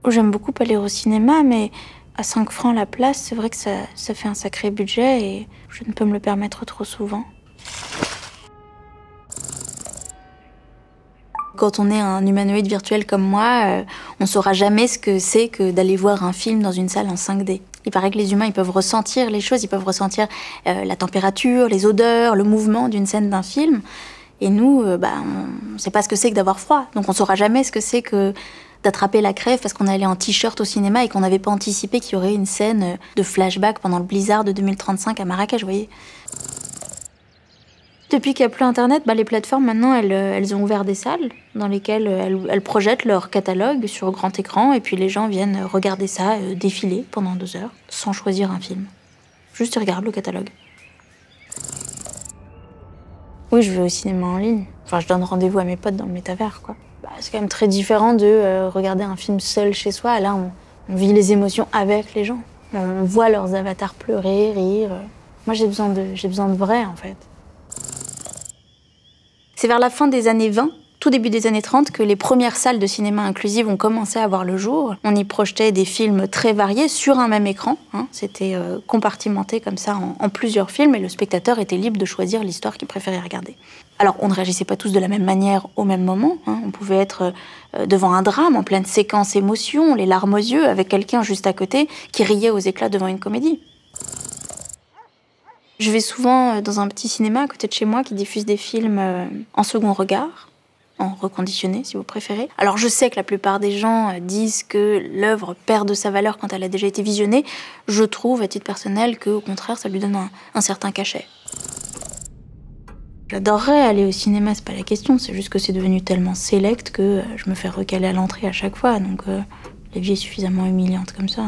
J'aime beaucoup aller au cinéma, mais à 5 francs la place, c'est vrai que ça fait un sacré budget et je ne peux me le permettre trop souvent. Quand on est un humanoïde virtuel comme moi, on ne saura jamais ce que c'est que d'aller voir un film dans une salle en 5D. Il paraît que les humains, ils peuvent ressentir les choses, ils peuvent ressentir la température, les odeurs, le mouvement d'une scène d'un film. Et nous, on ne sait pas ce que c'est que d'avoir froid. Donc on ne saura jamais ce que c'est que d'attraper la crève parce qu'on allait en t-shirt au cinéma et qu'on n'avait pas anticipé qu'il y aurait une scène de flashback pendant le blizzard de 2035 à Marrakech, vous voyez. Depuis qu'il n'y a plus Internet, les plateformes, maintenant, elles ont ouvert des salles dans lesquelles elles projettent leur catalogue sur grand écran et puis les gens viennent regarder ça défiler pendant 2 heures sans choisir un film. Juste ils regardent le catalogue. Oui, je vais au cinéma en ligne. Enfin, je donne rendez-vous à mes potes dans le métavers, quoi. C'est quand même très différent de regarder un film seul chez soi. Là, on vit les émotions avec les gens. On voit leurs avatars pleurer, rire. Moi, j'ai besoin de vrai, en fait. C'est vers la fin des années 20, tout début des années 30, que les premières salles de cinéma inclusives ont commencé à voir le jour. On y projetait des films très variés sur un même écran. C'était compartimenté comme ça en plusieurs films et le spectateur était libre de choisir l'histoire qu'il préférait regarder. Alors, on ne réagissait pas tous de la même manière au même moment. On pouvait être devant un drame, en pleine séquence émotion, les larmes aux yeux, avec quelqu'un juste à côté qui riait aux éclats devant une comédie. Je vais souvent dans un petit cinéma à côté de chez moi qui diffuse des films en second regard, en reconditionné si vous préférez. Alors je sais que la plupart des gens disent que l'œuvre perd de sa valeur quand elle a déjà été visionnée. Je trouve à titre personnel qu'au contraire ça lui donne un certain cachet. J'adorerais aller au cinéma, c'est pas la question, c'est juste que c'est devenu tellement sélect que je me fais recaler à l'entrée à chaque fois, donc la vie est suffisamment humiliante comme ça.